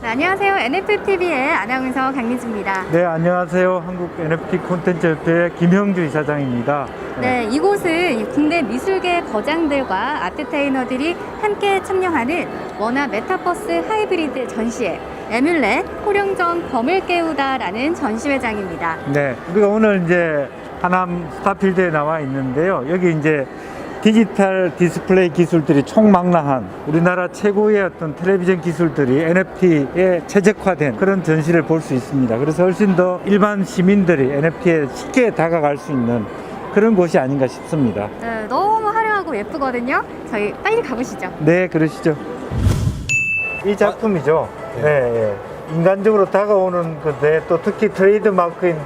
네, 안녕하세요. NFTV의 아나운서 강민주입니다. 네, 안녕하세요. 한국 NFT 콘텐츠 협회의 김형주 이사장입니다. 네, 이곳은 국내 미술계 거장들과 아트테이너들이 함께 참여하는 원화 메타버스 하이브리드 전시회 에뮬렛 호령정 범을 깨우다라는 전시회장입니다. 네, 우리가 오늘 이제 하남 스타필드에 나와 있는데요. 여기 이제 디지털 디스플레이 기술들이 총망라한 우리나라 최고의 어떤 텔레비전 기술들이 NFT에 최적화된 그런 전시를 볼 수 있습니다. 그래서 훨씬 더 일반 시민들이 NFT에 쉽게 다가갈 수 있는 그런 곳이 아닌가 싶습니다. 네, 너무 화려하고 예쁘거든요. 저희 빨리 가보시죠. 네, 그러시죠. 이 작품이죠. 네, 예. 인간적으로 다가오는 건데 또 특히 트레이드 마크인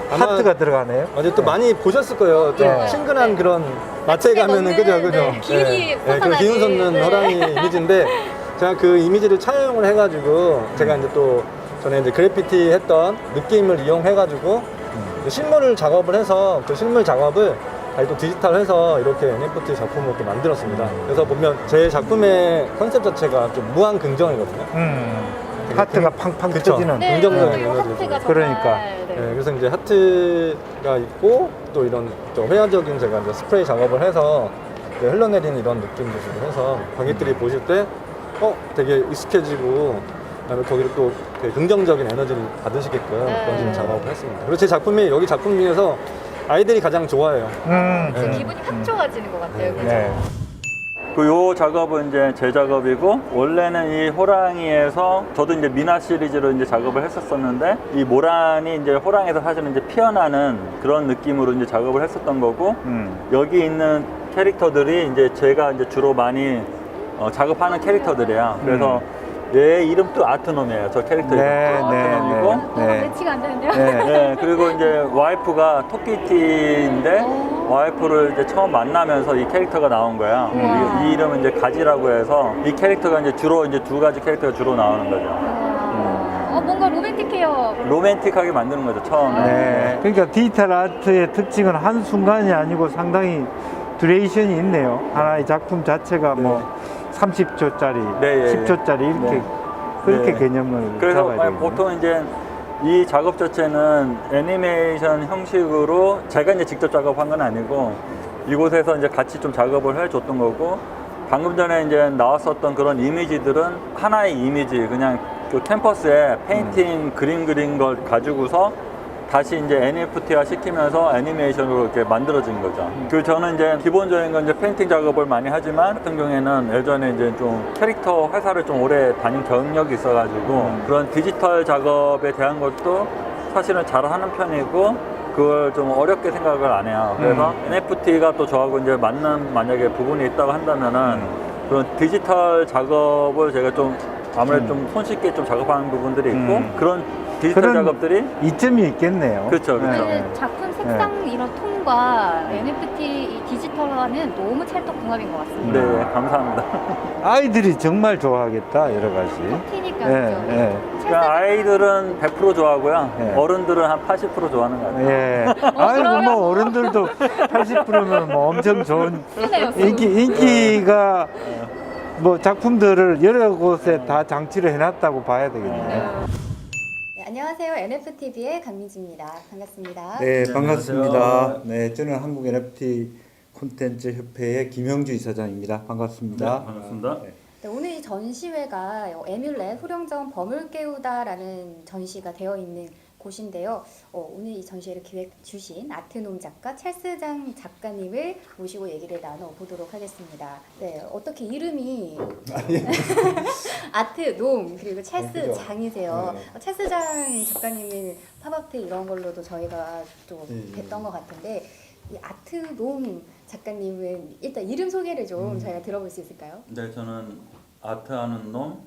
하트가 들어가네요. 어제 또 네. 많이 보셨을 거예요. 좀 네. 친근한 그런 마트에 가면은 그죠. 네, 기운이 그 솟아나는, 기운 솟는 네. 호랑이 이미지인데 제가 그 이미지를 차용을 해가지고 제가 이제 또 전에 이제 그래피티 했던 느낌을 이용해가지고 실물 작업을 해서 그 실물 작업을 다시 또 디지털해서 이렇게 NFT 작품을 또 만들었습니다. 그래서 보면 제 작품의 컨셉 자체가 좀 무한 긍정이거든요. 하트가 팡팡 그쵸. 터지는. 네, 긍정적인 이 에너지를 하트가 주고. 그러니까. 정말, 네. 네, 그래서 이제 하트가 있고 또 이런 좀 회화적인 제가 이제 스프레이 작업을 해서 이제 흘러내리는 이런 느낌도 주고 해서 관객들이 보실 때 되게 익숙해지고 그다음에 거기를 또 되게 긍정적인 에너지를 받으시게끔 네. 그런 식으로 작업을 했습니다. 그리고 제 작품이 여기 작품 중에서 아이들이 가장 좋아해요. 지금 네. 기분이 확 좋아지는 것 같아요. 그죠? 네. 요 작업은 이제 제 작업이고, 원래는 이 호랑이에서 저도 이제 미나 시리즈로 이제 작업을 했었었는데, 이 모란이 이제 호랑이에서 사실은 이제 피어나는 그런 느낌으로 이제 작업을 했었던 거고, 여기 있는 캐릭터들이 이제 제가 이제 주로 많이 작업하는 캐릭터들이야. 그래서 얘 이름도 아트놈이에요. 저 캐릭터 이름도 아트놈이고. 매치가 안 되는데요? 네, 그리고 이제 와이프가 토끼띠인데 와이프를 이제 처음 만나면서 이 캐릭터가 나온 거야. 이 이름은 이제 가지라고 해서 이 캐릭터가 이제 주로 이제 두 가지 캐릭터가 주로 나오는 거죠. 뭔가 로맨틱해요. 로맨틱하게 만드는 거죠, 처음에. 네. 그러니까 디지털 아트의 특징은 한 순간이 아니고 상당히 듀레이션이 있네요. 하나의 작품 자체가 뭐 30초짜리, 네, 예, 10초짜리 이렇게 네. 그렇게 네. 개념을 그래서 잡아야 되겠네요. 보통 이제 이 작업 자체는 애니메이션 형식으로 제가 이제 직접 작업한 건 아니고 이곳에서 이제 같이 좀 작업을 해줬던 거고, 방금 전에 이제 나왔었던 그런 이미지들은 하나의 이미지, 그냥 그 캠퍼스에 페인팅 그림 그린 걸 가지고서 다시 이제 NFT화 시키면서 애니메이션으로 이렇게 만들어진 거죠. 그 저는 이제 기본적인 건 이제 페인팅 작업을 많이 하지만 같은 경우에는 예전에 이제 좀 캐릭터 회사를 좀 오래 다닌 경력이 있어가지고 그런 디지털 작업에 대한 것도 사실은 잘 하는 편이고 그걸 좀 어렵게 생각을 안 해요. 그래서 NFT가 또 저하고 이제 맞는 만약에 부분이 있다고 한다면은 그런 디지털 작업을 제가 좀 아무래도 좀 손쉽게 좀 작업하는 부분들이 있고 그런 디지털 그런 작업들이 이점이 있겠네요. 그렇죠, 그렇죠. 그 작품 색상 이런 톤과 NFT 이 디지털화는 너무 찰떡궁합인 것 같습니다. 네, 감사합니다. 아이들이 정말 좋아하겠다, 여러 가지. 티니까 예, 그죠? 예. 그러니까 아이들은 100% 좋아하고요. 네. 어른들은 한 80% 좋아하는 것 같아요. 예. 아이고, 뭐, 어른들도 80%면 뭐 엄청 좋은 순해요, 순. 인기가 뭐 작품들을 여러 곳에 다 장치를 해놨다고 봐야 되겠네요. 네, 안녕하세요. NFTV의 강민주입니다. 반갑습니다. 네, 네, 반갑습니다. 안녕하세요. 네, 저는 한국 NFT 콘텐츠 협회의 김형주 이사장입니다. 반갑습니다. 반갑습니다. 네, 오늘 이 전시회가 에뮬렛 후령전 범을 깨우다라는 전시가 되어 있는 곳인데요. 오늘 이 전시회를 기획 주신 아트놈 작가 찰스장 작가님을 모시고 얘기를 나눠보도록 하겠습니다. 네, 어떻게 이름이 아트놈 그리고 찰스장이세요. 찰스장 작가님은 팝아트 이런 걸로도 저희가 또 뵀던 것 같은데 이 아트놈 작가님은 일단 이름 소개를 좀 저희가 들어볼 수 있을까요? 네, 저는 아트하는 놈,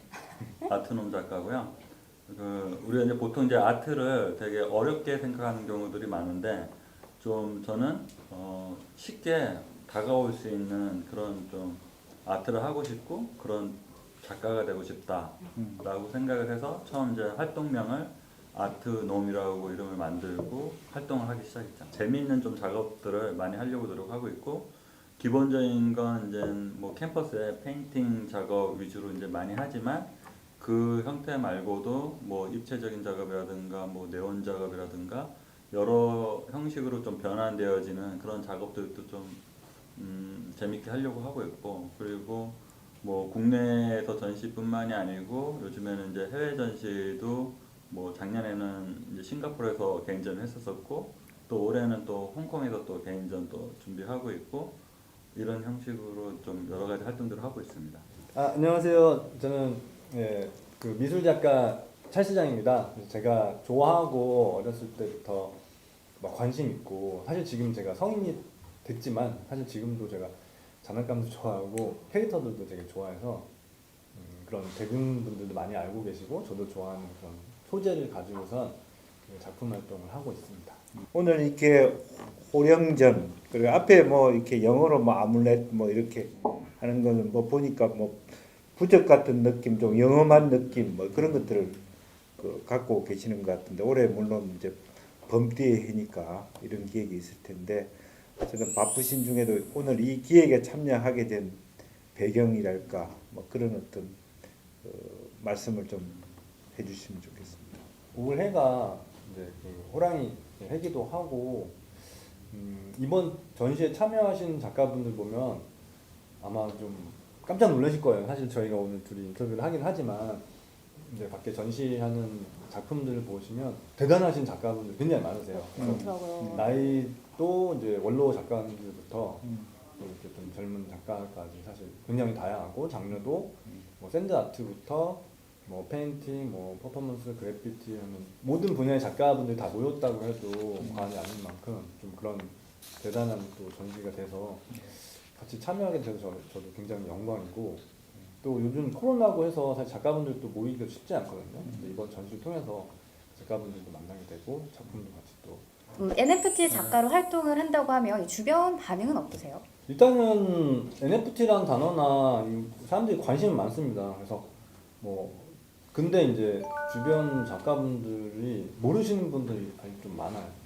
아트놈 작가고요. 우리가 이제 보통 이제 아트를 되게 어렵게 생각하는 경우들이 많은데 좀 저는 쉽게 다가올 수 있는 그런 좀 아트를 하고 싶고 그런 작가가 되고 싶다라고 생각을 해서 처음 이제 활동명을 아트놈이라고 이름을 만들고 활동을 하기 시작했죠. 재미있는 좀 작업들을 많이 하려고 노력하고 있고, 기본적인 건 이제 뭐 캠퍼스에 페인팅 작업 위주로 이제 많이 하지만 그 그 형태 말고도 뭐 입체적인 작업이라든가 뭐 네온 작업이라든가 여러 형식으로 좀 변환되어지는 그런 작업들도 좀 재밌게 하려고 하고 있고, 그리고 뭐 국내에서 전시뿐만이 아니고 요즘에는 이제 해외 전시도 뭐 작년에는 이제 싱가포르에서 개인전을 했었었고, 또 올해는 또 홍콩에서 또 개인전 또 준비하고 있고, 이런 형식으로 좀 여러 가지 활동들을 하고 있습니다. 안녕하세요. 저는 그 미술 작가 찰스장입니다. 제가 좋아하고 어렸을 때부터 막 관심 있고, 사실 지금 제가 성인이 됐지만 사실 지금도 제가 장난감도 좋아하고 캐릭터들도 되게 좋아해서 그런 대중분들도 많이 알고 계시고 저도 좋아하는 그런 소재를 가지고선 작품 활동을 하고 있습니다. 오늘 이렇게 호령전 그리고 앞에 뭐 이렇게 영어로 뭐 아물렛 뭐 이렇게 하는 거는 뭐 보니까 뭐 부적 같은 느낌, 좀 영험한 느낌 뭐 그런 것들을 갖고 계시는 것 같은데, 올해 물론 이제 범띠의 해니까 이런 기획이 있을 텐데, 어쨌든 바쁘신 중에도 오늘 이 기획에 참여하게 된 배경이랄까 뭐 그런 어떤 말씀을 좀 해주시면 좋겠습니다. 올해가 이제 그 호랑이 해기도 하고, 이번 전시에 참여하신 작가분들 보면 아마 좀 깜짝 놀라실 거예요. 사실 저희가 오늘 둘이 인터뷰를 하긴 하지만 이제 밖에 전시하는 작품들을 보시면 대단하신 작가분들 굉장히 많으세요. 그렇더라고요. 나이도 이제 원로 작가분들부터 이렇게 좀 젊은 작가까지 사실 굉장히 다양하고, 장르도 뭐 샌드 아트부터 뭐 페인팅, 뭐 퍼포먼스, 그래피티 하는 모든 분야의 작가분들이 다 모였다고 해도 과언이 아닌 만큼 좀 그런 대단한 또 전시가 돼서 같이 참여하게 돼서 저도 굉장히 영광이고, 또 요즘 코로나고 해서 사실 작가분들도 모이기가 쉽지 않거든요. 근데 이번 전시를 통해서 작가분들도 만나게 되고 작품도 같이 또 NFT 작가로 활동을 한다고 하면 이 주변 반응은 어떠세요? 일단은 NFT라는 단어나 사람들이 관심이 많습니다. 그래서 뭐 근데 이제 주변 작가분들이 모르시는 분들이 좀 많아요.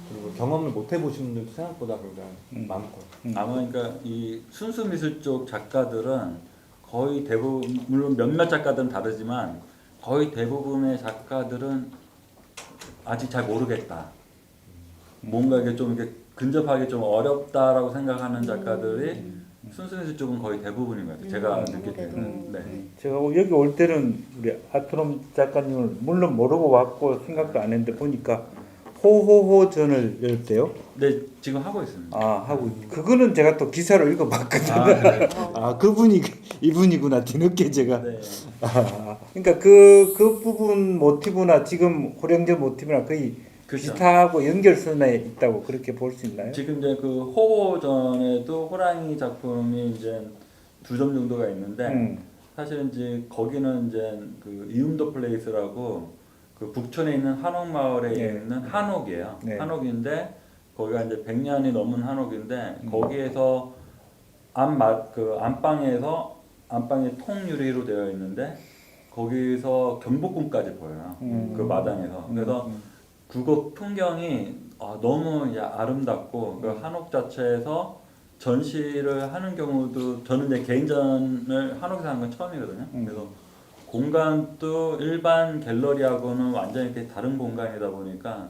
그리고 경험을 못 해보신 분들도 생각보다 굉장히 많고. 아마 그러니까 이 순수 미술 쪽 작가들은 거의 대부분, 물론 몇몇 작가들은 다르지만 거의 대부분의 작가들은 아직 잘 모르겠다. 뭔가 이게 좀 이렇게 근접하기 좀 어렵다라고 생각하는 작가들이 순수 미술 쪽은 거의 대부분인 것 같아요. 제가 느낄 때는. 네. 제가 여기 올 때는 우리 아트롬 작가님을 물론 모르고 왔고 생각도 안 했는데 보니까 호호호전을 열 때요. 네, 지금 하고 있습니다. 하고 그거는 제가 또 기사로 읽어봤거든요. 그분이 이분이구나 뒤늦게 제가. 네. 그러니까 그 부분 모티브나 지금 호령전 모티브나 거의 그렇죠. 비슷하고 연결선에 있다고 그렇게 볼 수 있나요? 지금 이제 그 호호전에도 호랑이 작품이 이제 2점 정도가 있는데 사실 이제 거기는 이제 그 이음도 플레이스라고 그 북촌에 있는 한옥마을에 있는 한옥이에요. 네. 한옥인데 거기가 이제 100년이 넘은 한옥인데 거기에서 안방에서 안방이 통유리로 되어 있는데 거기서 경복궁까지 보여요. 그 마당에서. 그래서 그곳 풍경이 너무 이제 아름답고 그 한옥 자체에서 전시를 하는 경우도 저는 이제 개인전을 한옥에서 하는 건 처음이거든요. 그래서 공간도 일반 갤러리하고는 완전히 이렇게 다른 공간이다 보니까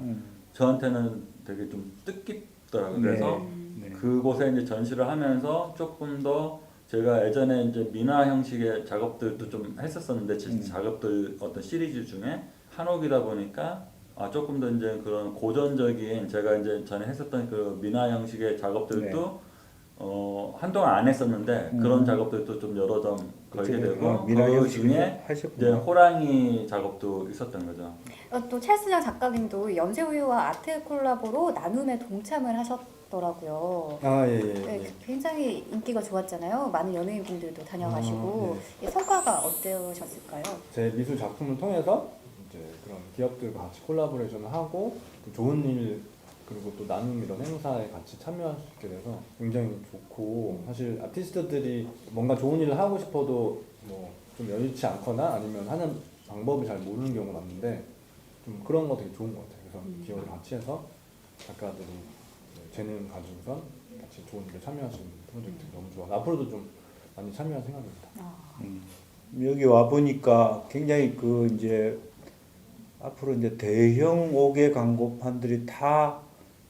저한테는 되게 좀 뜻깊더라고요. 그래서 그곳에 이제 전시를 하면서 조금 더 제가 예전에 이제 미나 형식의 작업들도 좀 했었었는데 제 작업들 어떤 시리즈 중에 한옥이다 보니까 조금 더 이제 그런 고전적인 제가 이제 전에 했었던 그 미나 형식의 작업들도 한동안 안 했었는데 그런 작업들도 좀 여러 점 걸게 되고 그 중에 이제 호랑이 작업도 있었던 거죠. 또 찰스장 작가님도 연세우유와 아트 콜라보로 나눔에 동참을 하셨더라고요. 네, 굉장히 인기가 좋았잖아요. 많은 연예인분들도 다녀가시고 성과가 어떠셨을까요? 제 미술 작품을 통해서 이제 그런 기업들과 같이 콜라보레이션을 하고 또 좋은 일 그리고 또 나눔 이런 행사에 같이 참여할 수 있게 돼서 굉장히 좋고, 사실 아티스트들이 뭔가 좋은 일을 하고 싶어도 뭐 좀 여유치 않거나 아니면 하는 방법을 잘 모르는 경우가 많은데 좀 그런 거 되게 좋은 것 같아요. 그래서 기업을 같이 해서 작가들이 재능 가지고선 같이 좋은 일에 참여할 수 있는 프로젝트 너무 좋아. 앞으로도 좀 많이 참여할 생각입니다. 여기 와 보니까 굉장히 그 이제 앞으로 이제 대형 5개 광고판들이 다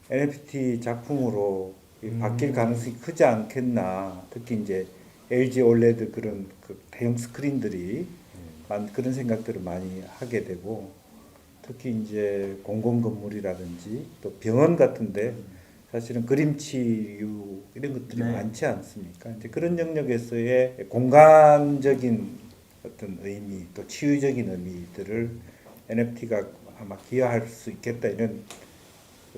NFT 작품으로 바뀔 가능성이 크지 않겠나. 특히 이제 LG OLED 그런 그 대형 스크린들이 그런 생각들을 많이 하게 되고, 특히 이제 공공 건물이라든지 또 병원 같은데 사실은 그림치유 이런 것들이 네. 많지 않습니까? 이제 그런 영역에서의 공간적인 어떤 의미 또 치유적인 의미들을 NFT가 아마 기여할 수 있겠다 이런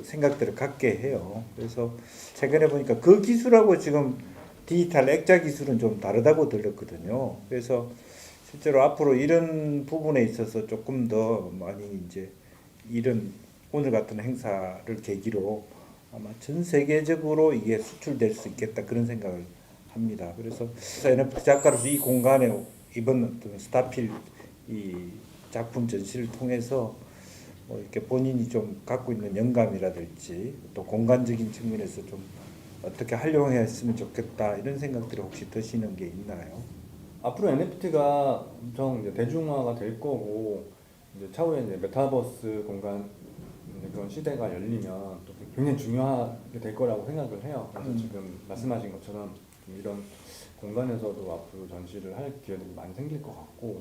생각들을 갖게 해요. 그래서 최근에 보니까 그 기술하고 지금 디지털 액자 기술은 좀 다르다고 들었거든요. 그래서 실제로 앞으로 이런 부분에 있어서 조금 더 많이 이제 이런 오늘 같은 행사를 계기로 아마 전 세계적으로 이게 수출될 수 있겠다 그런 생각을 합니다. 그래서 NFT 작가로서 이 공간에 이번 어떤 스타필 이 작품 전시를 통해서 뭐 이렇게 본인이 좀 갖고 있는 영감이라든지 또 공간적인 측면에서 좀 어떻게 활용했으면 좋겠다 이런 생각들이 혹시 드시는 게 있나요? 앞으로 NFT가 엄청 이제 대중화가 될 거고 이제 차후에 이제 메타버스 공간 이제 그런 시대가 열리면 또 굉장히 중요하게 될 거라고 생각을 해요. 그래서 지금 말씀하신 것처럼 좀 이런 공간에서도 앞으로 전시를 할 기회들이 많이 생길 것 같고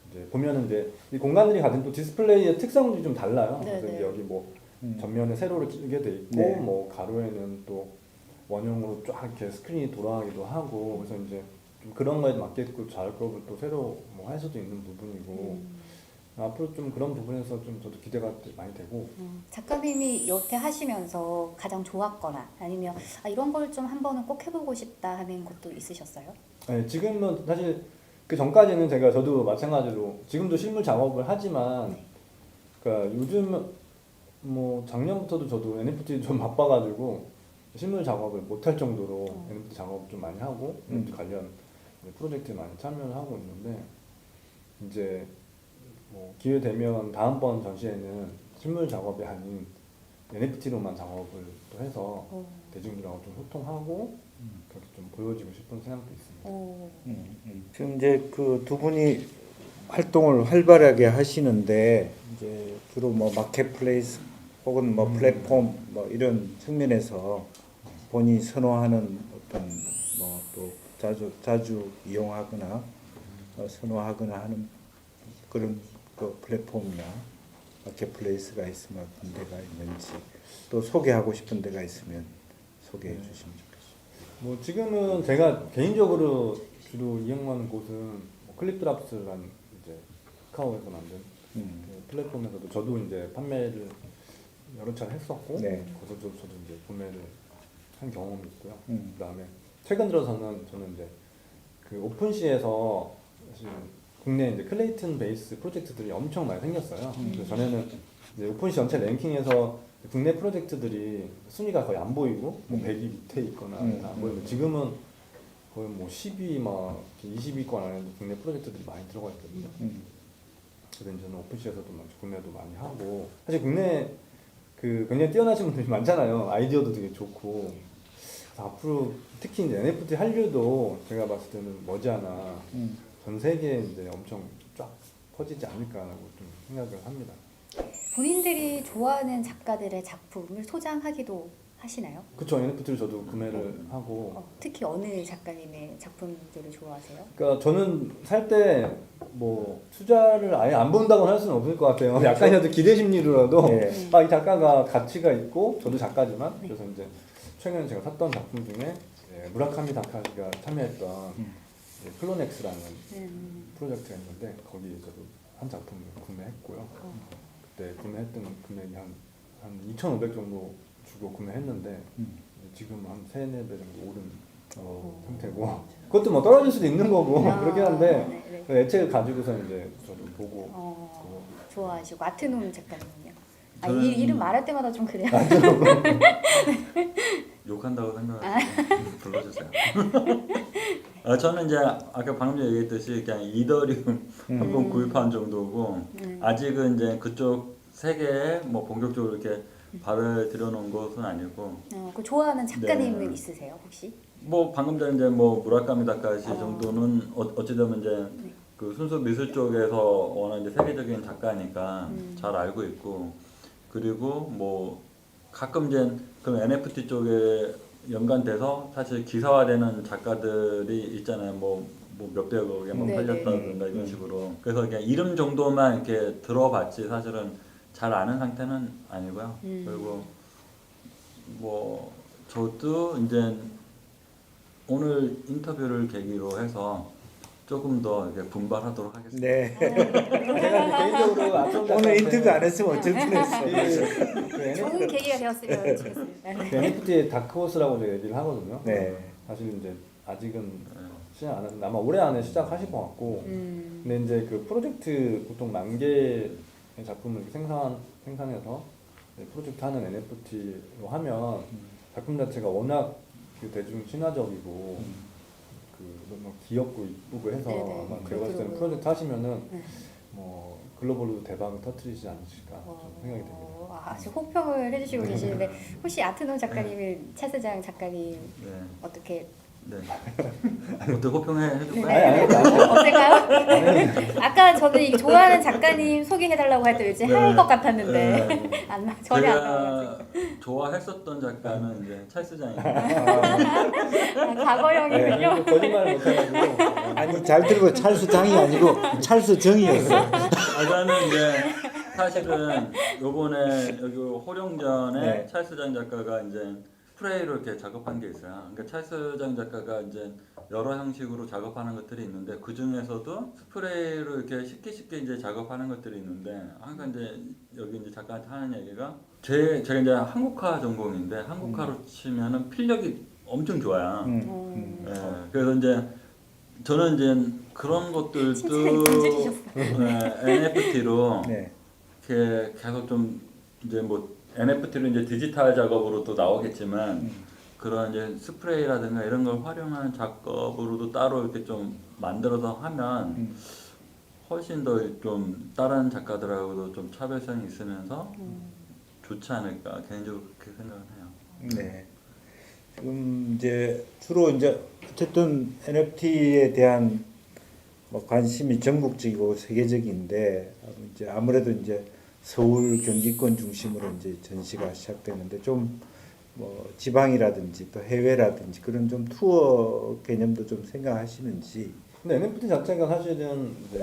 이제 보면은 이제 이 공간들이 가진 또 디스플레이의 특성들이 좀 달라요. 네, 그래서 네. 이제 여기 뭐 전면에 세로로 끼게 돼 있고 네. 뭐 가로에는 또 원형으로 쫙 이렇게 스크린이 돌아가기도 하고 그래서 이제 좀 그런 거에 맞게끔 작업을 또 새로 뭐 할 수도 있는 부분이고 앞으로 좀 그런 부분에서 좀 저도 기대가 많이 되고 작가님이 여태 하시면서 가장 좋았거나 아니면 이런 걸 좀 한번은 꼭 해보고 싶다 하는 것도 있으셨어요? 네, 지금은 사실 그 전까지는 제가 저도 마찬가지로 지금도 실물 작업을 하지만 그러니까 요즘 뭐 작년부터도 저도 NFT 좀 바빠가지고 실물 작업을 못할 정도로 NFT 작업을 좀 많이 하고 NFT 관련 프로젝트에 많이 참여를 하고 있는데 이제 뭐 기회 되면 다음번 전시회는 실물 작업이 아닌 NFT로만 작업을 또 해서 대중들하고 좀 소통하고 그렇게 좀 보여주고 싶은 생각도 있습니다. 지금 이제 그 두 분이 활동을 활발하게 하시는데 이제 주로 뭐 마켓플레이스 혹은 뭐 플랫폼 뭐 이런 측면에서 본인이 선호하는 어떤 뭐 또 자주 이용하거나 선호하거나 하는 그런 그 플랫폼이나 마켓플레이스가 있으면 어떤 데가 있는지 또 소개하고 싶은 데가 있으면 소개해 주시면 좋겠습니다. 뭐 지금은 제가 개인적으로 주로 이용하는 곳은 뭐 클립드랍스라는 이제 카카오에서 만든 그 플랫폼에서도 저도 이제 판매를 여러 차례 했었고 네. 거기서 저도 이제 구매를 한 경험이 있고요. 그다음에 최근 들어서는 저는 이제 그 오픈시에서 사실 국내 이제 클레이튼 베이스 프로젝트들이 엄청 많이 생겼어요. 그래서 전에는 이제 오픈시 전체 랭킹에서 국내 프로젝트들이 순위가 거의 안 보이고 뭐 100위 밑에 있거나 안 보이고 지금은 거의 뭐 10위 막 20위권 안에 국내 프로젝트들이 많이 들어가 있거든요. 그래서 저는 오픈시에서도 구매도 많이 하고 사실 국내 그 굉장히 뛰어나신 분들이 많잖아요. 아이디어도 되게 좋고 그래서 앞으로 특히 이제 NFT 한류도 제가 봤을 때는 머지않아 전 세계에 이제 엄청 쫙 퍼지지 않을까라고 좀 생각을 합니다. 본인들이 좋아하는 작가들의 작품을 소장하기도 하시나요? 그쵸, NFT를 저도 구매를 하고 특히 어느 작가님의 작품들을 좋아하세요? 그러니까 저는 살 때 뭐 투자를 아예 안 본다고는 할 수는 없을 것 같아요. 약간이라도 기대 심리로라도 네. 이 작가가 가치가 있고 저도 작가지만 그래서 이제 최근에 제가 샀던 작품 중에 무라카미 다카시가 참여했던 클로넥스라는 프로젝트가 있는데 거기 저도 한 작품을 구매했고요. 그때 구매했던 금액이 한 2,500 정도 주고 구매했는데 지금 한 3-4배 정도 오른 상태고 그것도 뭐 떨어질 수도 있는 거고 그렇긴 한데 애책을 가지고서 이제 저도 보고 좋아하시고 아트놈 작가님은요? 저는- 이름 말할 때마다 좀 그래요. 욕한다고 생각하시면 불러주세요. 저는 이제 아까 방금 전에 얘기했듯이 그냥 이더리움 한번 구입한 정도고 아직은 이제 그쪽 세계에 뭐 본격적으로 이렇게 발을 들여놓은 것은 아니고 그 좋아하는 작가님은 네. 있으세요 혹시? 뭐 방금 전에 이제 뭐 무라카미 다카시 어. 정도는 어찌되면 이제 네. 그 순수 미술 쪽에서 워낙 이제 세계적인 작가니까 잘 알고 있고 그리고 뭐 가끔 이제 그 NFT 쪽에 연관돼서 사실 기사화되는 작가들이 있잖아요. 뭐 몇백억에 뭐 네, 팔렸다든가 이런 식으로. 그래서 그냥 이름 정도만 이렇게 들어봤지 사실은 잘 아는 상태는 아니고요. 그리고 뭐 저도 이제 오늘 인터뷰를 계기로 해서 조금 더 이렇게 분발하도록 하겠습니다. 네. 제가 이제 개인적으로 아트홈 오늘 작가한테 인터뷰 안 했으면 어쩔 뻔했어. 좋은 계기가 되었으면 좋겠습니다. 그 NFT의 다크호스라고 제가 얘기를 하거든요. 네. 사실 이제 아직은 시작 안 했는데 아마 올해 안에 시작하실 것 같고 근데 이제 그 프로젝트 보통 10,000개의 작품을 이렇게 생산해서 프로젝트 하는 NFT로 하면 작품 자체가 워낙 그 대중 친화적이고 그 너무 귀엽고 이쁘고 해서 네네. 아마 제가 봤을 때는 그렇더라고요. 프로젝트 하시면은 네. 뭐 글로벌로 대박을 터뜨리지 않으실까 좀 생각이 됩니다. 아주 호평을 해주시고 계시는데 혹시 아트논 작가님은 찰스장 작가님 네. 어떻게 네. 어떻게 호평해 줄까요? 아니 어떨까요? 아까 저는 이 좋아하는 작가님 소개해달라고 할 때 왠지 네. 할 것 같았는데 네. 전혀 안 제가 나와가지고 좋아했었던 작가는 이제 찰스장입니다. 과거형이군요. 네, 거짓말을 못해가지고 아니 잘 들고 찰스장이 아니고 찰스정이었어. 저는 이제 사실은 요번에 여기 호령전에 네. 찰스장 작가가 이제 스프레이로 이렇게 작업한 게 있어요. 그러니까 찰스장 작가가 이제 여러 형식으로 작업하는 것들이 있는데 그 중에서도 스프레이로 이렇게 쉽게 이제 작업하는 것들이 있는데 항상 이제 여기 이제 작가한테 하는 얘기가 제가 이제 한국화 전공인데 한국화로 치면은 필력이 엄청 좋아요. 예, 그래서 이제 저는 이제 그런 것들도 칭찬이 던져주셨어요. NFT로 네. 이렇게 계속 좀 이제 뭐 NFT로 이제 디지털 작업으로 또 나오겠지만 그런 이제 스프레이라든가 이런 걸 활용한 작업으로도 따로 이렇게 좀 만들어서 하면 훨씬 더 좀 다른 작가들하고도 좀 차별성이 있으면서 좋지 않을까 개인적으로 그렇게 생각을 해요. 네. 지금 이제 주로 이제 어쨌든 NFT에 대한 뭐 관심이 전국적이고 세계적인데 이제 아무래도 이제 서울 경기권 중심으로 이제 전시가 시작되는데 좀 뭐 지방이라든지 또 해외라든지 그런 좀 투어 개념도 좀 생각하시는지. 근데 NFT 자체가 사실은 이제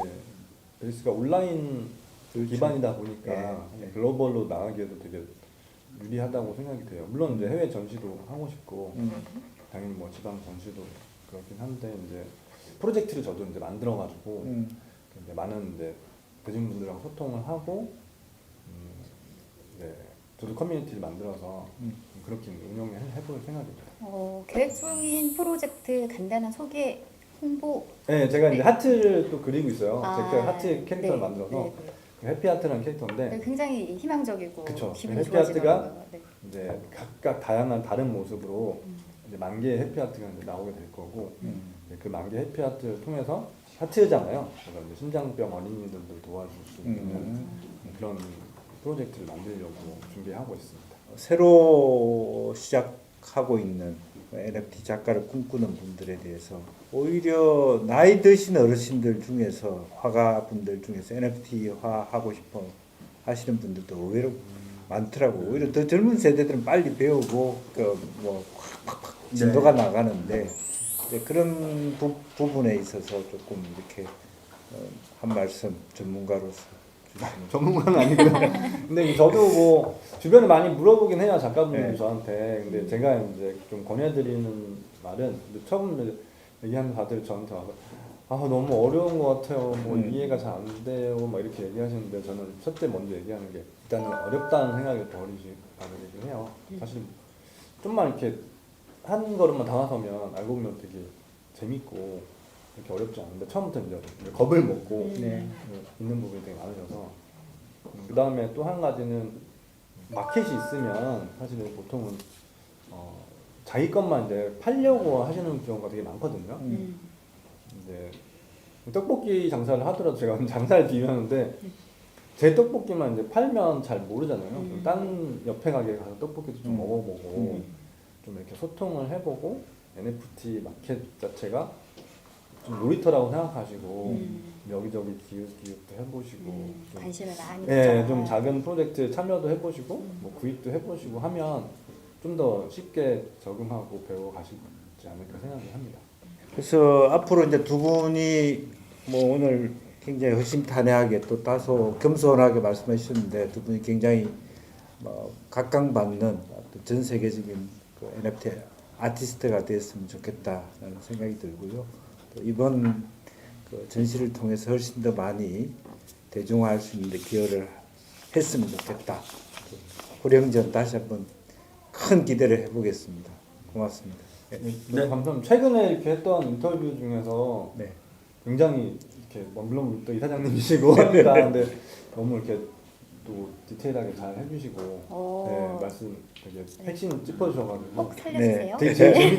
베이스가 온라인 그렇죠. 기반이다 보니까 네. 글로벌로 나가기에도 되게 유리하다고 생각이 돼요. 물론 이제 해외 전시도 하고 싶고 당연히 뭐 지방 전시도 그렇긴 한데 이제 프로젝트를 저도 이제 만들어가지고 이제 많은 이제 대중분들하고 소통을 하고 네, 저도 커뮤니티를 만들어서 그렇게 운영해 볼 생각입니다. 계획 중인 프로젝트 간단한 소개 홍보. 네, 제가 이제 네. 하트를 또 그리고 있어요. 제가 하트 캐릭터를 네, 만들어서 네, 해피하트라는 캐릭터인데 네, 굉장히 희망적이고 그쵸. 기분이 해피아트가 좋아지더라고요. 네. 이제 각각 다양한 다른 모습으로 이제 10,000개의 해피하트가 이제 나오게 될 거고 이제 그 10,000개 해피하트를 통해서 하트잖아요. 그래서 이제 심장병 어린이들도 도와줄 수 있는 그런 프로젝트를 만들려고 준비하고 있습니다. 새로 시작하고 있는 NFT 작가를 꿈꾸는 분들에 대해서 오히려 나이 드신 어르신들 중에서 화가분들 중에서 NFT화 하고 싶어 하시는 분들도 의외로 많더라고. 오히려 더 젊은 세대들은 빨리 배우고 그뭐 팍팍팍 진도가 나가는데 이제 그런 부분에 있어서 조금 이렇게 한 말씀 전문가로서 주시면. 전문가는 아니고요. 근데 저도 뭐 주변에 많이 물어보긴 해요, 작가분들이 네. 저한테. 근데 제가 이제 좀 권해드리는 말은 처음 얘기하는 다들 저한테 와서 너무 어려운 것 같아요. 뭐 이해가 잘 안 돼요. 막 이렇게 얘기하시는데 저는 첫째 먼저 얘기하는 게 일단은 어렵다는 생각을 버리시라고 얘기를 해요. 사실 좀만 이렇게 한 걸음만 다가서면 알고 보면 되게 재밌고 이렇게 어렵지 않은데 처음부터 이제 겁을 먹고 네. 있는 부분이 되게 많으셔서 그 다음에 또 한 가지는 마켓이 있으면 사실은 보통은 자기 것만 이제 팔려고 하시는 경우가 되게 많거든요. 근데 떡볶이 장사를 하더라도 제가 장사를 비유하는데 제 떡볶이만 이제 팔면 잘 모르잖아요. 음. 딴 옆에 가게 가서 떡볶이도 좀 먹어보고 음. 좀 이렇게 소통을 해보고 NFT 마켓 자체가 좀 놀이터라고 생각하시고 여기저기 기획도 해보시고 좀, 관심을 많이 예, 가져라. 좀 작은 프로젝트 참여도 해보시고 뭐 구입도 해보시고 하면 좀 더 쉽게 적응하고 배워가시지 않을까 생각을 합니다. 그래서 앞으로 이제 두 분이 뭐 오늘 굉장히 허심탄회하게 또 다소 겸손하게 말씀해 주셨는데 두 분이 굉장히 뭐 각광받는 어떤 전 세계적인 그 NFT 아티스트가 되었으면 좋겠다라는 생각이 들고요. 또 이번 그 전시를 통해서 훨씬 더 많이 대중화할 수 있는 데 기여를 했으면 좋겠다. 호령전 다시 한번 큰 기대를 해보겠습니다. 고맙습니다. 네, 감사합니다. 최근에 이렇게 했던 인터뷰 중에서 네. 굉장히 이렇게 먼블렁 또 이사장님이시고 하니까 근데 너무 이렇게 또 디테일하게 잘 해주시고 네, 말씀 되게 핵심 짚어주셔가지고 꼭 살려주세요. 되게 제일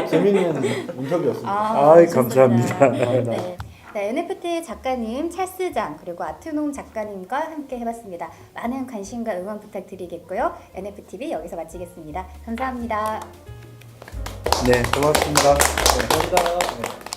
재밌는 인터뷰였습니다. 아이, 좋습니다. 감사합니다. 네. 네, NFT 작가님 찰스장 그리고 아트놈 작가님과 함께 해봤습니다. 많은 관심과 응원 부탁드리겠고요. NFTV 여기서 마치겠습니다. 감사합니다. 네, 고맙습니다. 감사합니다.